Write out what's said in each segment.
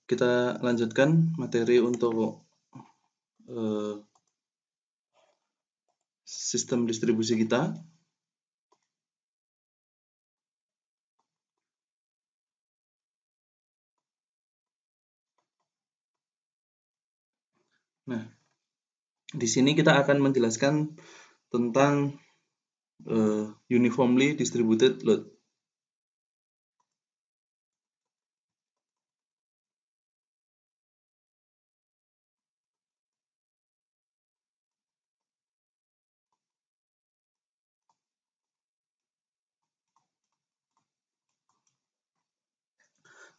Kita lanjutkan materi untuk sistem distribusi kita. Nah, di sini kita akan menjelaskan tentang uniformly distributed load.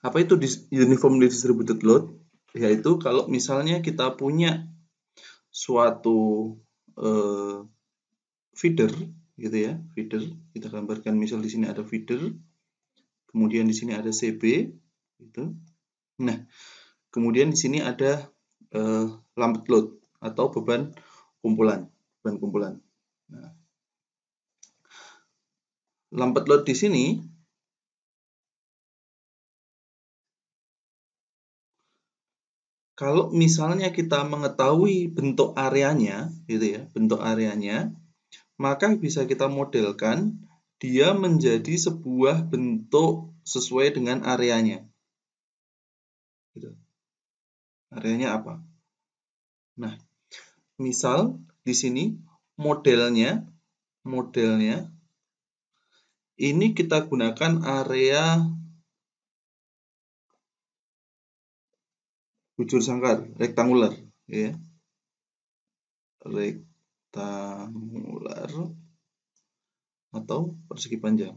Apa itu uniformly distributed load? Yaitu kalau misalnya kita punya suatu feeder, gitu ya, feeder. Kita gambarkan misal di sini ada feeder, kemudian di sini ada CB, gitu. Nah, kemudian di sini ada lumped load atau beban kumpulan. Nah, lumped load di sini kalau misalnya kita mengetahui bentuk areanya, gitu ya, bentuk areanya, maka bisa kita modelkan dia menjadi sebuah bentuk sesuai dengan areanya. Gitu. Areanya apa? Nah, misal di sini modelnya ini kita gunakan area bujur sangkar, rektangular, ya. Rektangular atau persegi panjang.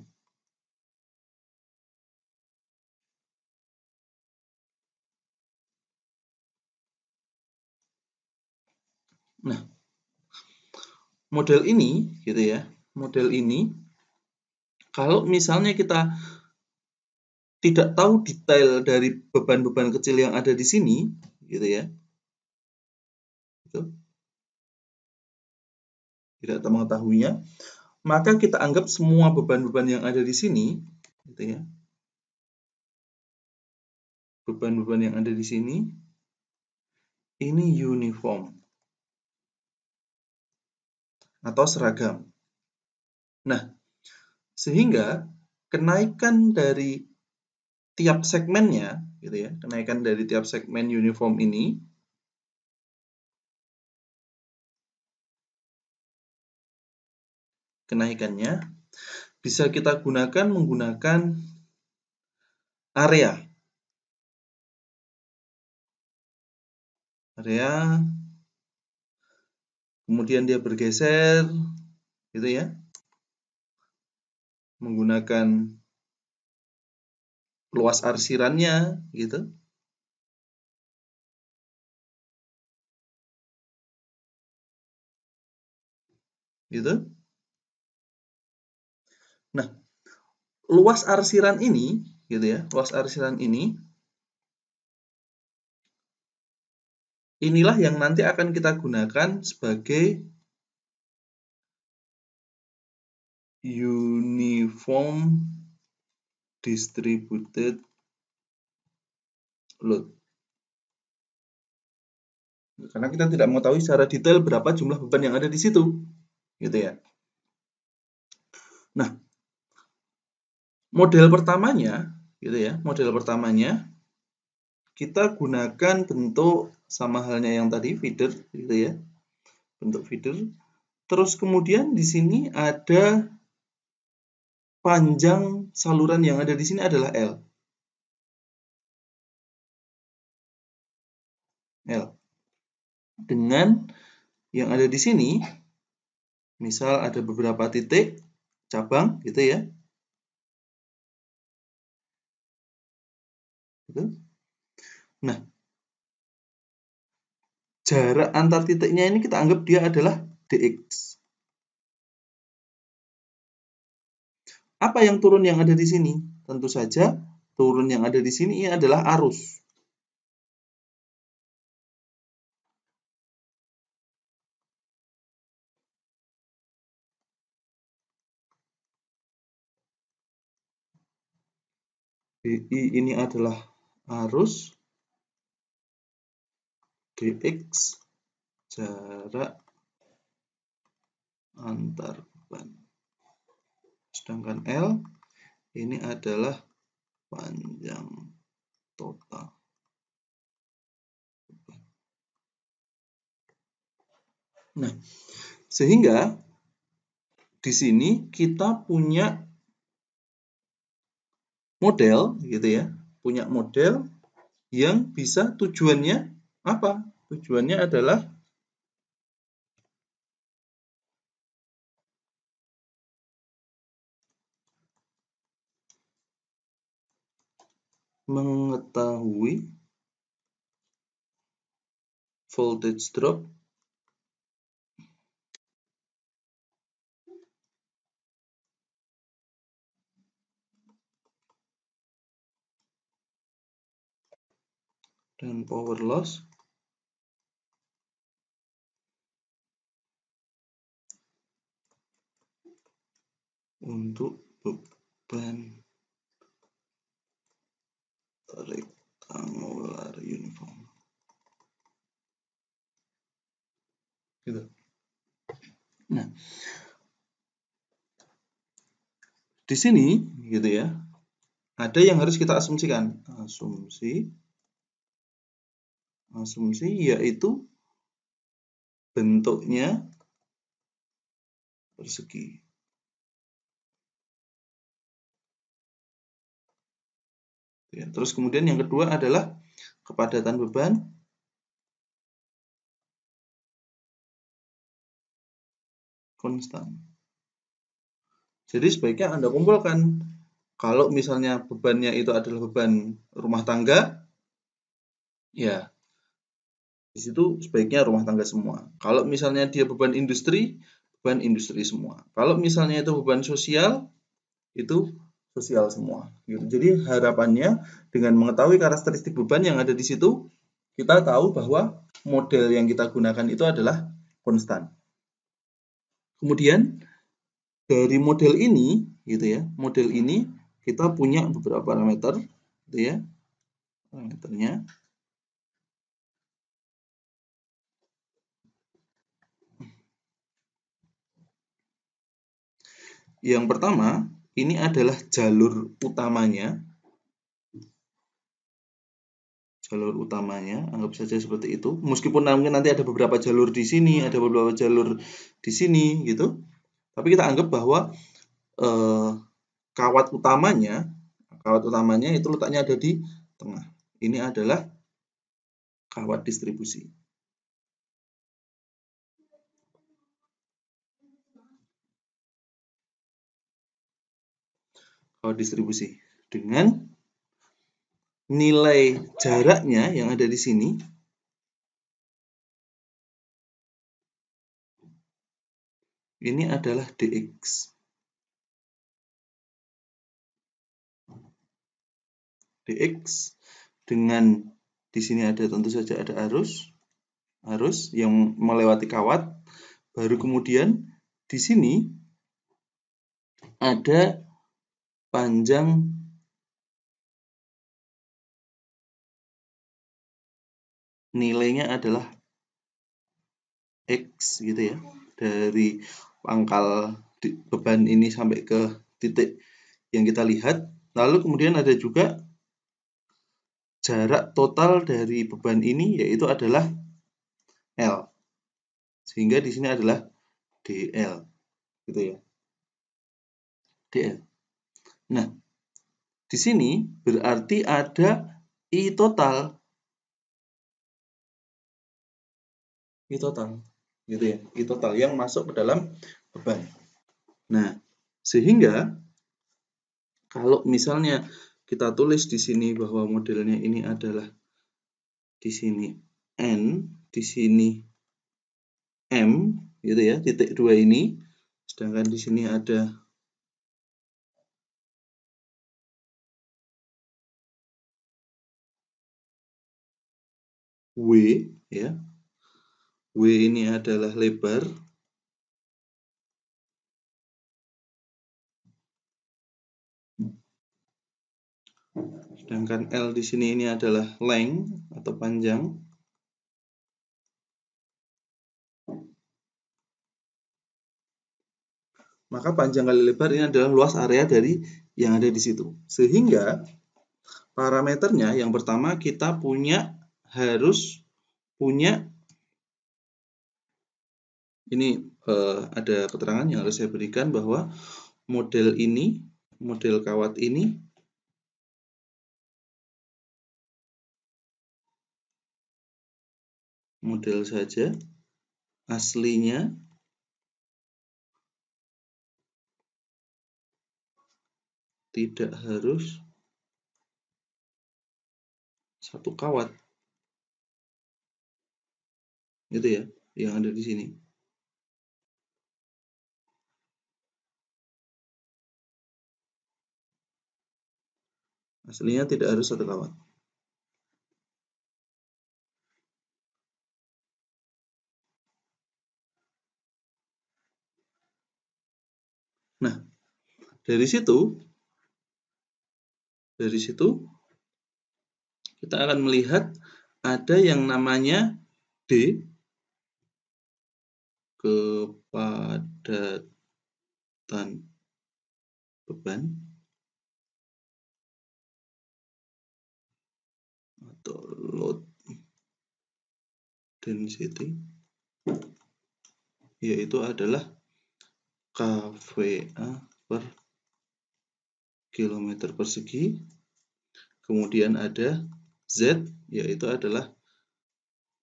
Nah, model ini gitu ya. Model ini kalau misalnya kita tidak tahu detail dari beban-beban kecil yang ada di sini gitu ya. Gitu. Tidak mengetahuinya, maka kita anggap semua beban-beban yang ada di sini gitu ya. Beban-beban yang ada di sini ini uniform atau seragam. Nah, sehingga kenaikan dari tiap segmennya gitu ya, kenaikan dari tiap segmen uniform ini kenaikannya bisa kita gunakan menggunakan area kemudian dia bergeser gitu ya, menggunakan luas arsirannya gitu. Gitu. Nah, luas arsiran ini gitu ya, luas arsiran ini inilah yang nanti akan kita gunakan sebagai uniform distributed load. Karena kita tidak mengetahui secara detail berapa jumlah beban yang ada di situ, gitu ya. Nah, model pertamanya, gitu ya, model pertamanya kita gunakan bentuk sama halnya yang tadi feeder, gitu ya, bentuk feeder. Terus kemudian di sini ada panjang saluran yang ada di sini adalah L. L. Dengan yang ada di sini, misal ada beberapa titik cabang, gitu ya. Gitu. Nah, jarak antar titiknya ini kita anggap dia adalah dx. Apa yang turun yang ada di sini? Tentu saja turun yang ada di sini adalah arus. BI ini adalah arus, dx jarak antar beban. Sedangkan L ini adalah panjang total. Nah, sehingga di sini kita punya model gitu ya, punya model yang bisa tujuannya apa? Tujuannya adalah mengetahui voltage drop dan power loss untuk beban rectangular uniform. Gitu. Nah, di sini gitu ya, ada yang harus kita asumsikan. Asumsi yaitu bentuknya persegi. Ya, terus kemudian yang kedua adalah kepadatan beban konstan. Jadi sebaiknya Anda kumpulkan. Kalau misalnya bebannya itu adalah beban rumah tangga, ya di situ sebaiknya rumah tangga semua. Kalau misalnya dia beban industri semua. Kalau misalnya itu beban sosial, itu sosial semua. Gitu. Jadi harapannya dengan mengetahui karakteristik beban yang ada di situ, kita tahu bahwa model yang kita gunakan itu adalah konstan. Kemudian dari model ini, gitu ya, model ini kita punya beberapa parameter, gitu ya, parameternya. Yang pertama, ini adalah jalur utamanya. Jalur utamanya, anggap saja seperti itu. Meskipun mungkin nanti ada beberapa jalur di sini, ada beberapa jalur di sini, gitu. Tapi kita anggap bahwa kawat utamanya itu letaknya ada di tengah. Ini adalah kawat distribusi. Kawat distribusi dengan nilai jaraknya yang ada di sini ini adalah dx. dx dengan di sini ada tentu saja ada arus yang melewati kawat, baru kemudian di sini ada panjang nilainya adalah X gitu ya, dari pangkal beban ini sampai ke titik yang kita lihat. Lalu kemudian ada juga jarak total dari beban ini yaitu adalah L. Sehingga di sini adalah DL gitu ya. DL. Nah, di sini berarti ada I total. I total gitu ya. I total yang masuk ke dalam beban. Nah, sehingga kalau misalnya kita tulis di sini bahwa modelnya ini adalah di sini N, di sini M gitu ya, titik 2 ini. Sedangkan di sini ada W ya. W ini adalah lebar. Sedangkan L di sini ini adalah length atau panjang. maka panjang kali lebar ini adalah luas area dari yang ada di situ. Sehingga parameternya yang pertama kita harus punya ini ada keterangan yang harus saya berikan bahwa model kawat ini model saja, aslinya tidak harus satu kawat, gitu ya, yang ada di sini. Aslinya tidak harus satu kawat. Nah, dari situ kita akan melihat ada yang namanya D, kepadatan beban atau load density, yaitu adalah kVA per kilometer persegi. Kemudian ada Z, yaitu adalah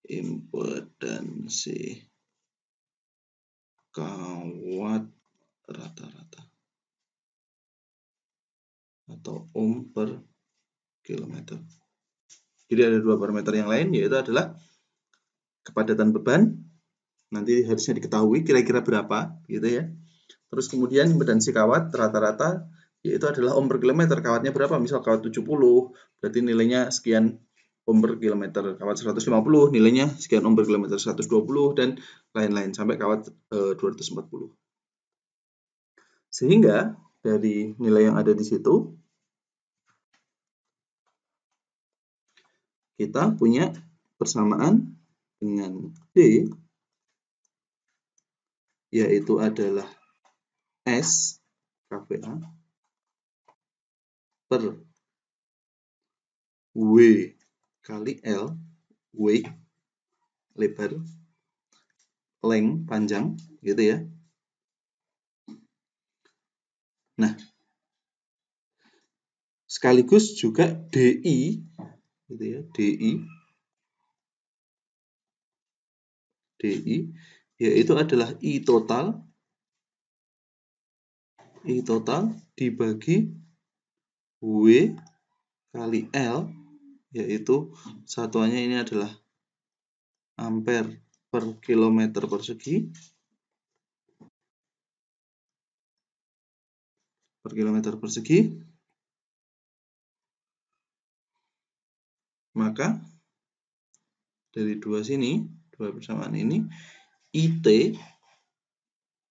impedansi kawat rata-rata atau ohm per kilometer. Jadi ada dua parameter yang lain, yaitu adalah kepadatan beban, nanti harusnya diketahui kira-kira berapa, gitu ya. Terus kemudian impedansi kawat rata-rata, yaitu adalah ohm per kilometer. Kawatnya berapa? Misal kawat 70, berarti nilainya sekian ohm per kilometer. Kawat 150, nilainya sekian ohm per kilometer, 120, dan lain-lain, sampai kawat 240. Sehingga dari nilai yang ada di situ, kita punya persamaan dengan D, yaitu adalah S kVA per W kali L, weight, lebar, length, panjang, gitu ya. Nah, sekaligus juga DI, gitu ya, DI, yaitu adalah I total dibagi W kali L, yaitu satuannya ini adalah ampere per kilometer persegi maka dari dua persamaan ini IT,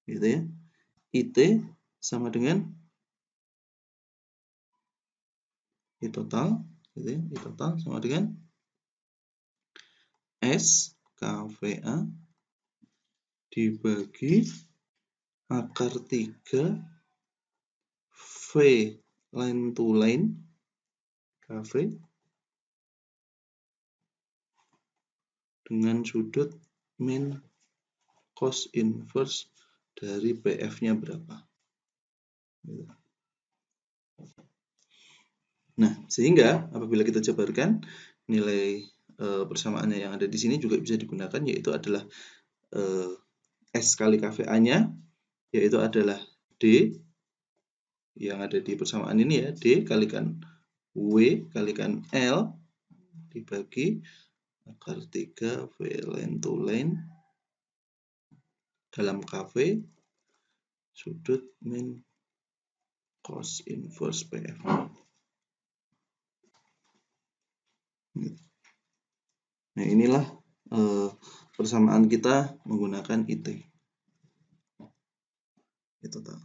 gitu ya, IT sama dengan I total, gitu ya, I total sama dengan S kVA dibagi akar 3 V line to line KV dengan sudut min cos inverse dari PF-nya berapa. Nah, sehingga apabila kita jabarkan nilai persamaannya yang ada di sini juga bisa digunakan, yaitu adalah S kali kVA-nya, yaitu adalah D yang ada di persamaan ini ya, D kalikan W kalikan L dibagi akar 3 V line to line dalam KV sudut min cos inverse PF. Nah, inilah persamaan kita menggunakan IT. Itu tahu.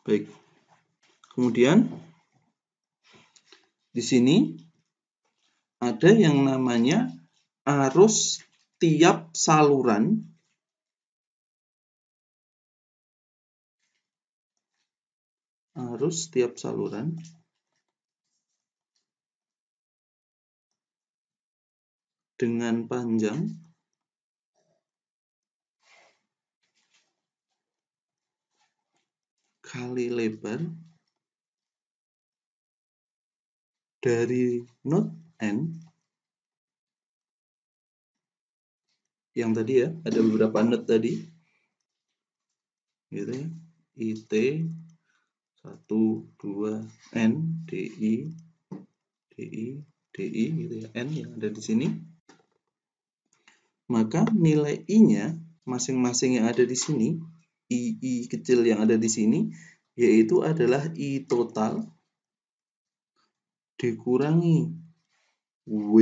Baik. Kemudian di sini ada yang namanya arus tiap saluran dengan panjang kali lebar dari node N yang tadi ya, ada beberapa node tadi gitu ya, IT 1, 2, N, DI, DI, DI gitu ya, N yang ada di sini. Maka nilai I-nya masing-masing yang ada di sini, I kecil yang ada di sini, yaitu adalah I total dikurangi W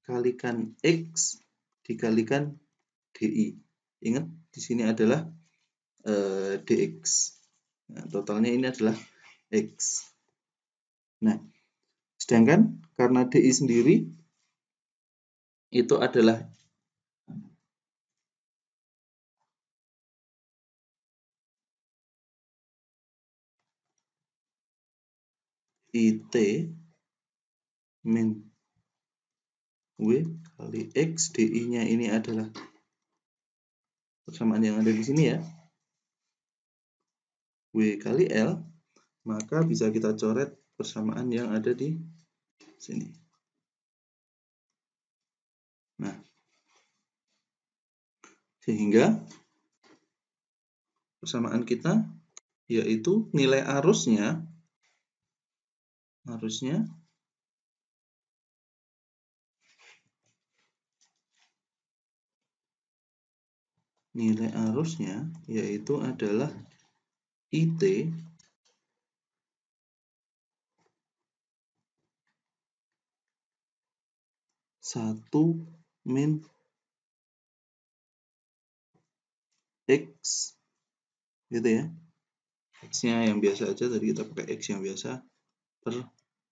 kalikan X dikalikan DI. Ingat, di sini adalah DX. Nah, totalnya ini adalah X. Nah, sedangkan karena DI sendiri itu adalah IT min W kali X, DI-nya ini adalah persamaan yang ada di sini ya, W kali L, maka bisa kita coret persamaan yang ada di sini. Nah, sehingga persamaan kita yaitu nilai arusnya yaitu adalah IT satu min X gitu ya. X-nya yang biasa aja, tadi kita pakai X yang biasa per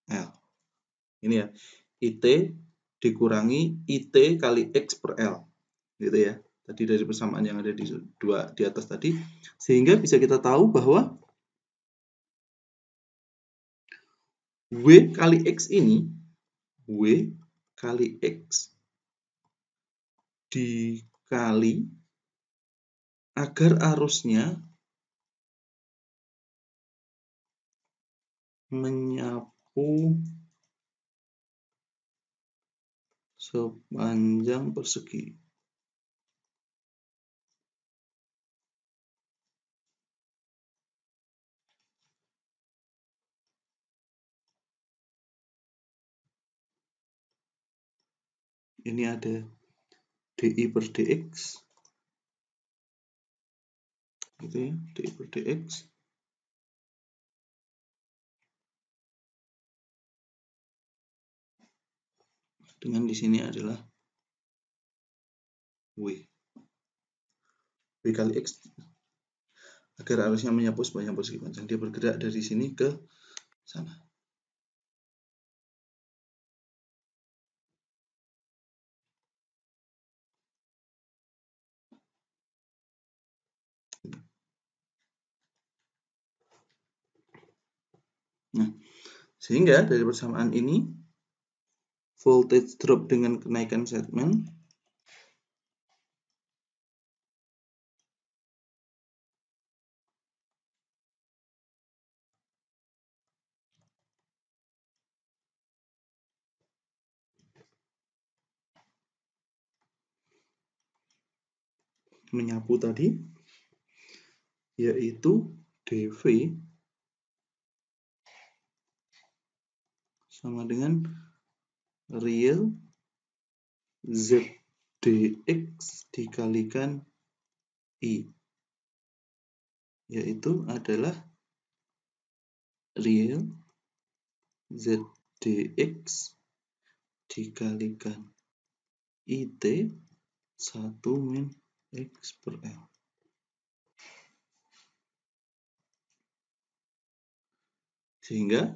L. Ini ya, IT dikurangi IT kali X per L gitu ya. Tadi dari persamaan yang ada di atas tadi, sehingga bisa kita tahu bahwa W kali X ini, W kali X dikali agar arusnya menyapu sepanjang persegi. Ini ada DI per DX gitu ya, DI per DX. Dengan di sini adalah W kali X agar arusnya menyapu sepanjang persegi panjang. Dia bergerak dari sini ke sana. Nah, sehingga dari persamaan ini voltage drop dengan kenaikan segmen menyapu tadi yaitu dV sama dengan real ZDX dikalikan I, yaitu adalah real ZDX dikalikan IT 1 min X per L. Sehingga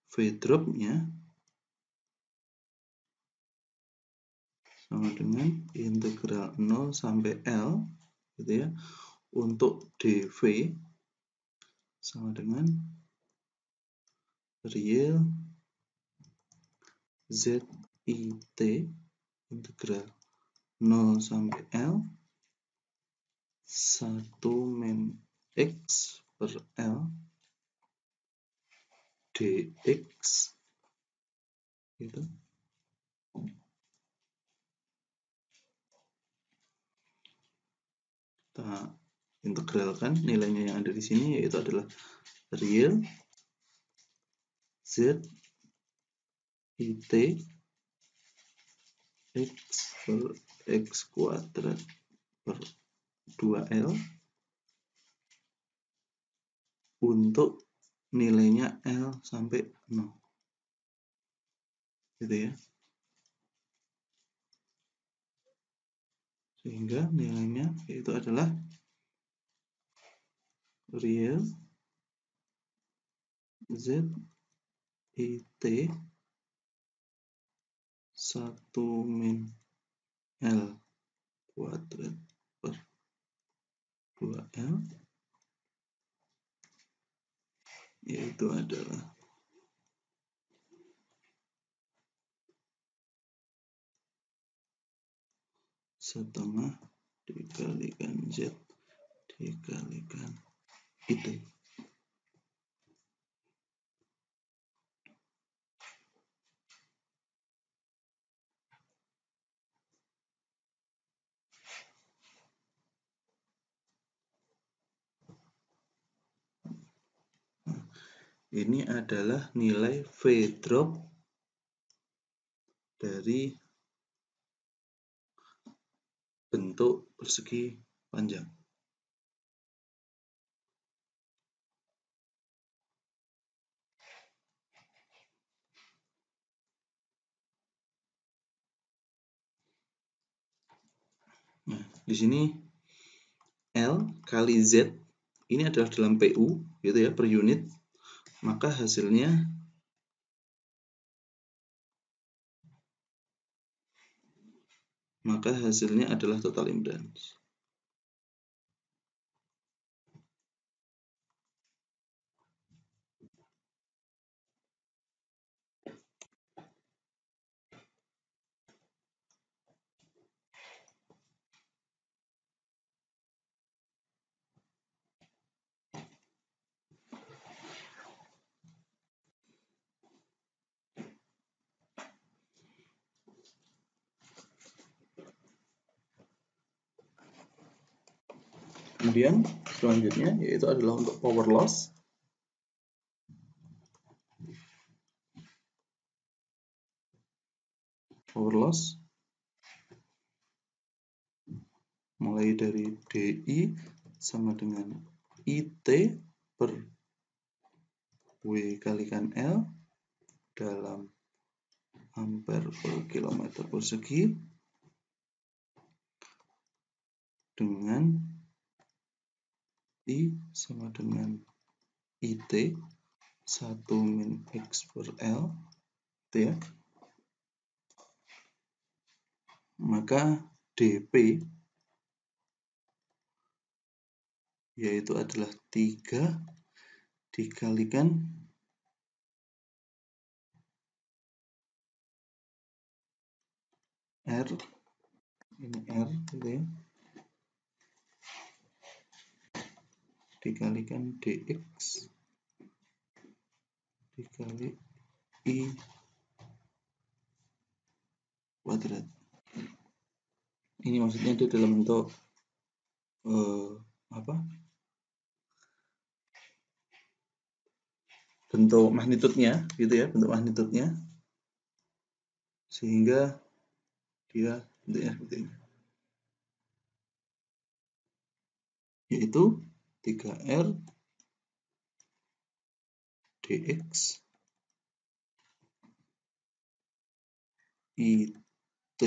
V drop-nya sama dengan integral 0 sampai L gitu ya. Untuk dV sama dengan real ZIT integral 0 sampai L 1 min X per L dx gitu. Kita integralkan nilainya yang ada di sini, yaitu adalah real Z IT X per X kuadrat per 2L untuk nilainya L sampai 0 gitu ya. Sehingga nilainya itu adalah real Z IT 1 min L kuadrat per 2L, yaitu adalah setengah dikalikan Z dikalikan IT. Ini adalah nilai V drop dari bentuk persegi panjang. Nah, di sini L kali Z ini adalah dalam PU gitu ya, per unit. Maka hasilnya adalah total impedance. Kemudian selanjutnya yaitu adalah untuk power loss. Power loss mulai dari DI sama dengan IT per W kalikan L dalam ampere per kilometer persegi dengan I sama dengan IT 1 min X per L gitu ya. Maka DP yaitu adalah 3 dikalikan R, ini R gitu ya, dikalikan dx dikali I kuadrat. Ini maksudnya itu dalam bentuk bentuk magnitudenya gitu ya, bentuk magnitudenya, sehingga dia bentuknya seperti ini, yaitu 3R dx IT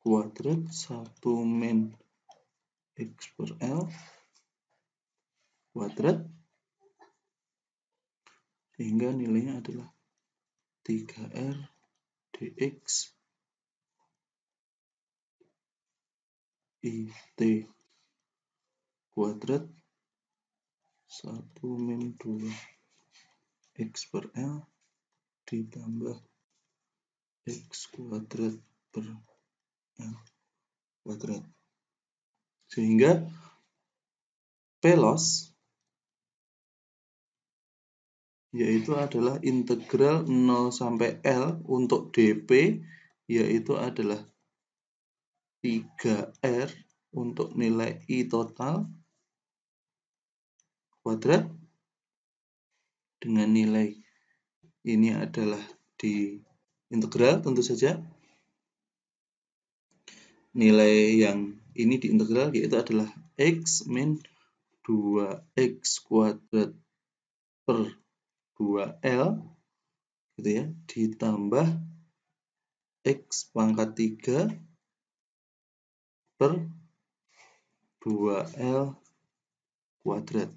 kuadrat 1 min X per L kuadrat, sehingga nilainya adalah 3R dx IT kuadrat 1 min 2 X per L ditambah X kuadrat per L kuadrat. Sehingga Pelos yaitu adalah integral 0 sampai L untuk dp yaitu adalah 3R untuk nilai I total kuadrat dengan nilai ini adalah di integral tentu saja. Nilai yang ini di integral yaitu adalah X min 2X kuadrat per 2L gitu ya, ditambah X pangkat 3 per 2L kuadrat.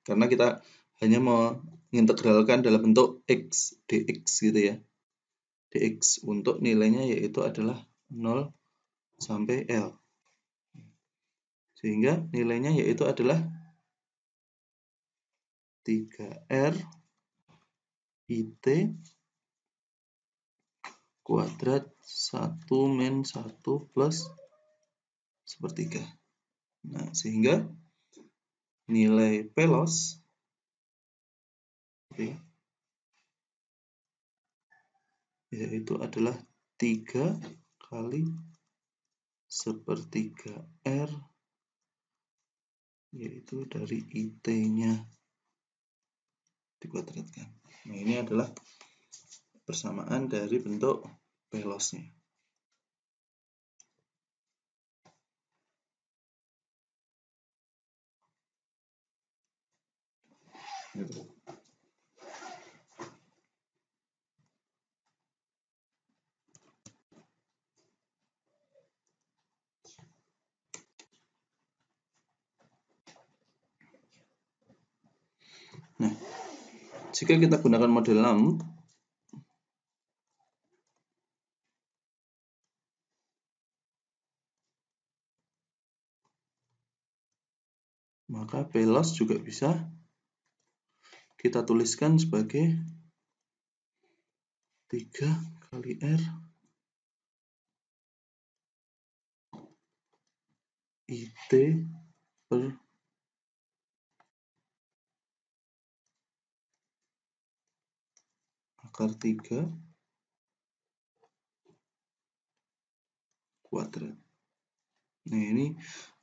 Karena kita hanya mengintegralkan dalam bentuk X dx gitu ya. Dx untuk nilainya yaitu adalah 0 sampai L. Sehingga nilainya yaitu adalah 3R IT kuadrat 1 min 1 plus sepertiga. Nah, sehingga nilai Pelos yaitu adalah 3 kali sepertiga R yaitu dari IT-nya dikuadratkan. Nah, ini adalah persamaan dari bentuk Pelosnya. Nah, jika kita gunakan model 6, maka Pelos juga bisa kita tuliskan sebagai 3 kali R IT per akar 3 kuadrat. Nah, ini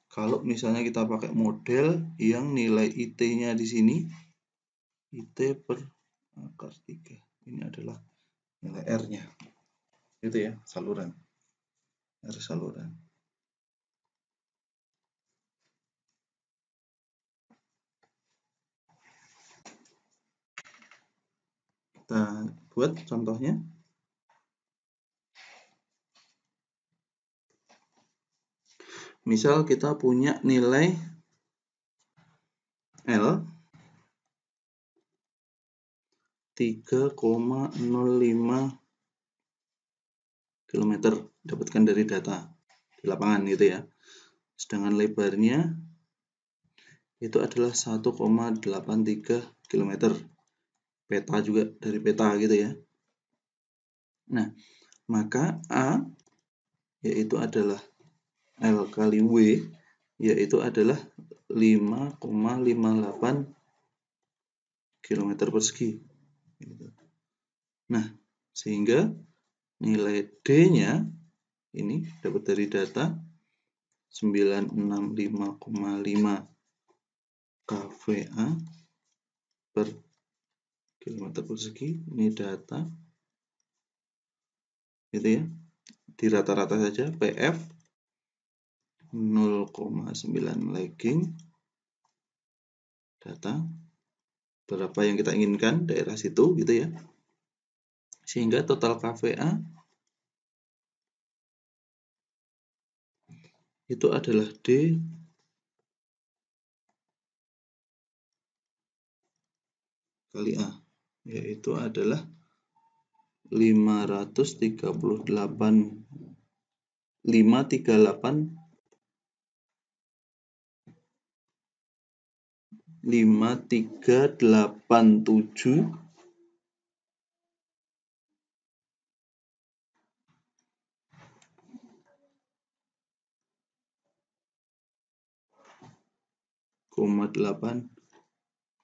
kalau misalnya kita pakai model yang nilai IT-nya di sini IT per akar 3. Ini adalah nilai R-nya. Itu ya, saluran. R saluran. Kita buat contohnya. Misal kita punya nilai L 3,05 km dapatkan dari data di lapangan gitu ya. Sedangkan lebarnya itu adalah 1,83 km. Peta juga dari peta gitu ya. Nah, maka A yaitu adalah L kali W yaitu adalah 5,58 km persegi. Nah, sehingga nilai D-nya ini dapat dari data 965,5 kVA per kilometer persegi. Ini data gitu ya. Di rata-rata saja PF 0,9 lagging data berapa yang kita inginkan daerah situ gitu ya, sehingga total KVA itu adalah D kali A, yaitu adalah 5387,8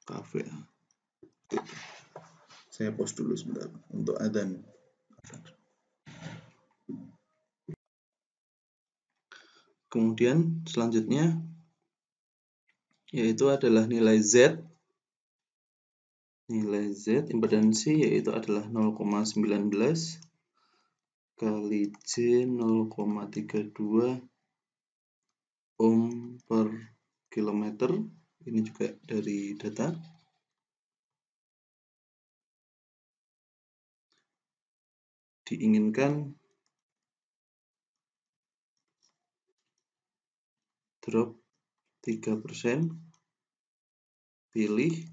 kVA. Saya pause dulu sebentar untuk adzan. Kemudian selanjutnya yaitu adalah nilai Z. Nilai Z impedansi yaitu adalah 0,19 kali J 0,32 ohm per kilometer. Ini juga dari data. Diinginkan drop 3%. Pilih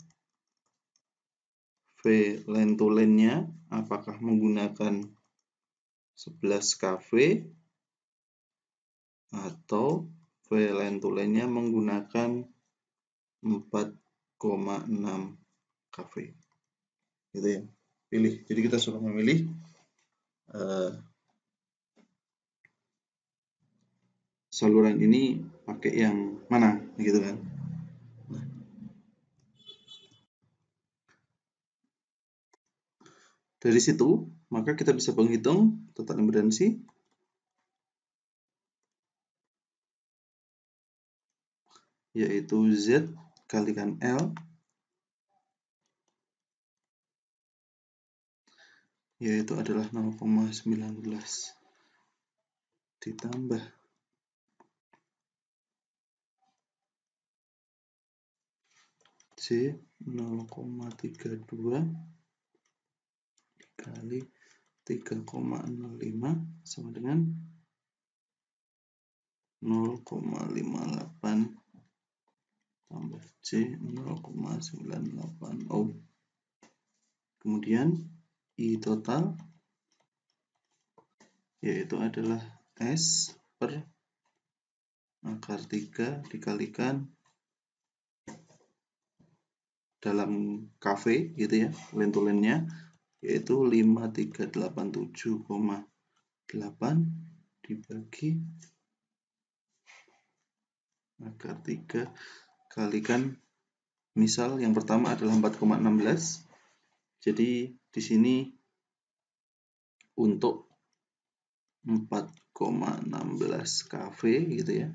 V line to line-nya apakah menggunakan 11 kV atau V line to line-nya menggunakan 4,6 kV. Gitu ya. Pilih. Jadi kita suruh memilih saluran ini pakai yang mana, gitu kan? Dari situ, maka kita bisa menghitung total impedansi yaitu Z kalikan L yaitu adalah 0,19 ditambah J 0,32 dikali 3,05 sama dengan 0,58 tambah J 0,98 ohm. Kemudian I total yaitu adalah S per akar 3 dikalikan dalam KV gitu ya, line to line-nya yaitu 5387,8 dibagi akar 3 kalikan, misal yang pertama adalah 4,16. Jadi di sini untuk 4,16 kV gitu ya.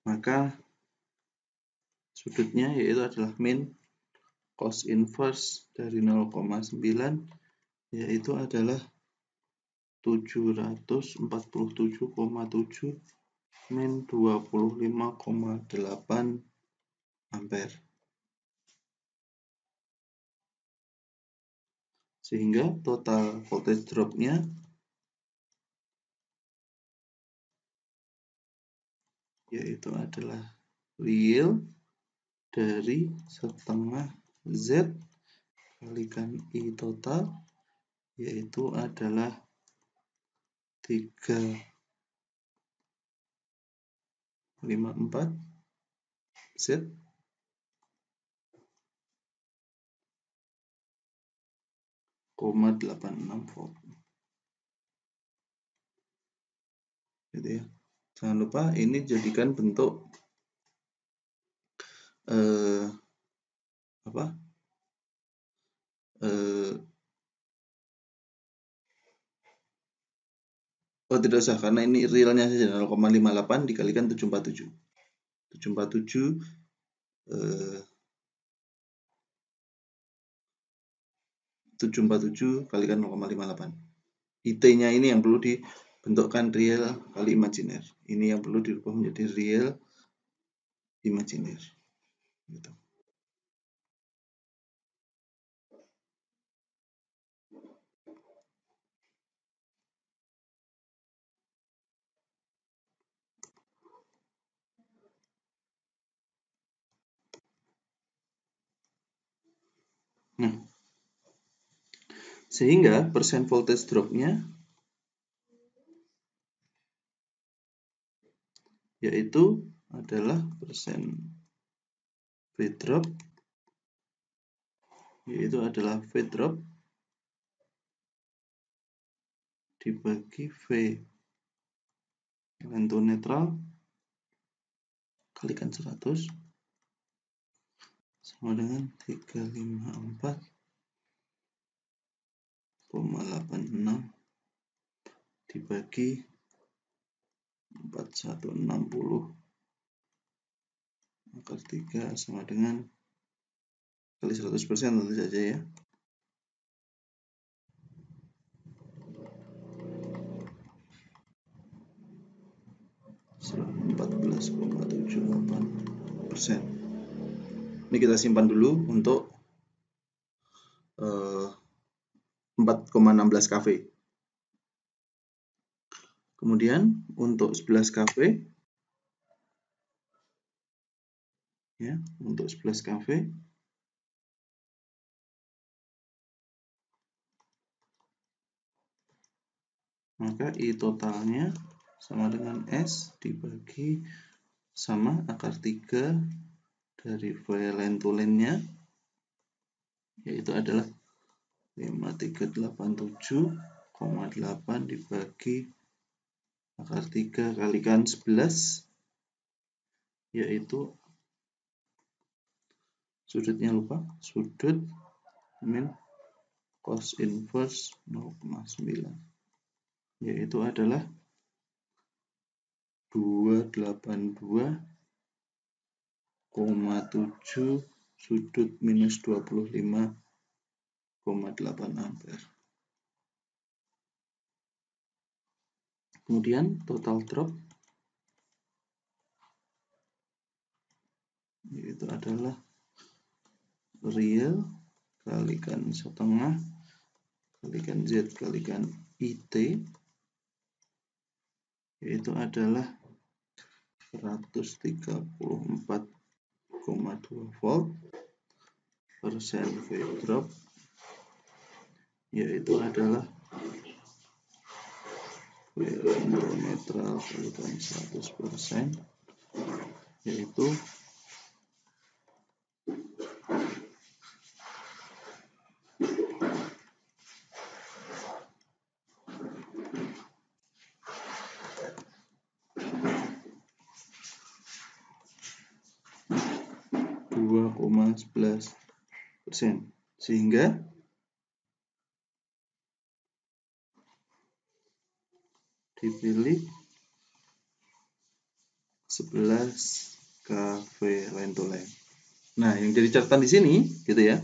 Maka sudutnya yaitu adalah min cos inverse dari 0,9 yaitu adalah 747,7 min 25,8 ampere. Sehingga total voltage drop-nya yaitu adalah real dari setengah Z kalikan I total yaitu adalah 354 Z 0,86 volt. Gitu ya. Jangan lupa ini jadikan bentuk tidak usah karena ini realnya saja 0,58 dikalikan 747. 747 kalikan 0,58. IT-nya ini yang perlu dibentukkan real kali imajiner. Ini yang perlu dirubah menjadi real imajiner. Gitu. Sehingga persen voltage drop-nya yaitu adalah persen V drop, yaitu adalah V drop dibagi V line to netral kalikan 100 sama dengan 354,86 dibagi 4160 akar 3 sama dengan kali 100% tentu saja ya. %14,78%. Ini kita simpan dulu untuk 4,16 kV. Kemudian untuk 11 kV ya, untuk 11 kV maka I totalnya sama dengan S dibagi sama akar 3 dari V line to line-nya, yaitu adalah 5387,8 dibagi akar 3 kalikan 11, yaitu sudutnya lupa, sudut min cos inverse 0,9, yaitu adalah 282,7 sudut minus 25,8 ampere. Kemudian total drop yaitu adalah real kalikan setengah kalikan Z kalikan IT, yaitu adalah 134,2 volt. Persen V drop yaitu adalah V netral kalikan 100%, yaitu 2,11%, sehingga dipilih 11 kV line to line. Nah, yang jadi catatan di sini gitu ya.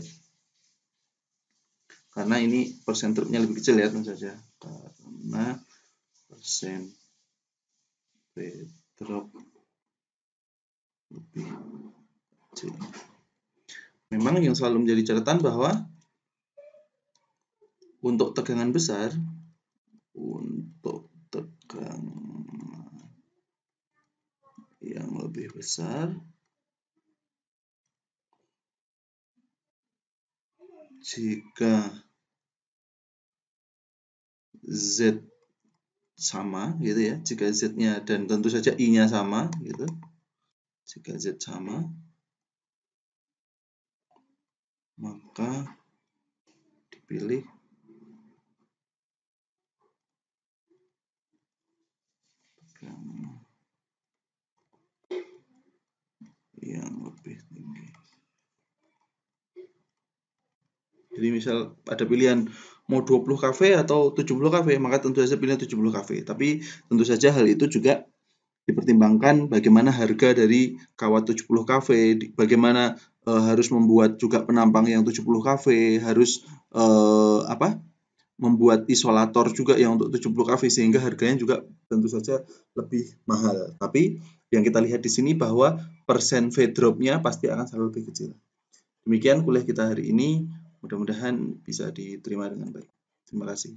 Karena ini persen dropnya lebih kecil ya tentu saja. Karena persen V drop lebih kecil. Memang yang selalu menjadi catatan bahwa untuk tegangan besar, yang lebih besar, jika Z sama gitu ya, jika Z-nya dan tentu saja I-nya sama gitu. Jika Z sama, maka dipilih tegangan yang lebih tinggi. Jadi misal ada pilihan mau 20 kV atau 70 kV, maka tentu saja pilih 70 kV. Tapi tentu saja hal itu juga dipertimbangkan bagaimana harga dari kawat 70 kV, bagaimana harus membuat juga penampang yang 70 kV, harus membuat isolator juga yang untuk 70 kV, sehingga harganya juga tentu saja lebih mahal. Tapi yang kita lihat di sini bahwa persen V drop-nya pasti akan selalu lebih kecil. Demikian kuliah kita hari ini. Mudah-mudahan bisa diterima dengan baik. Terima kasih.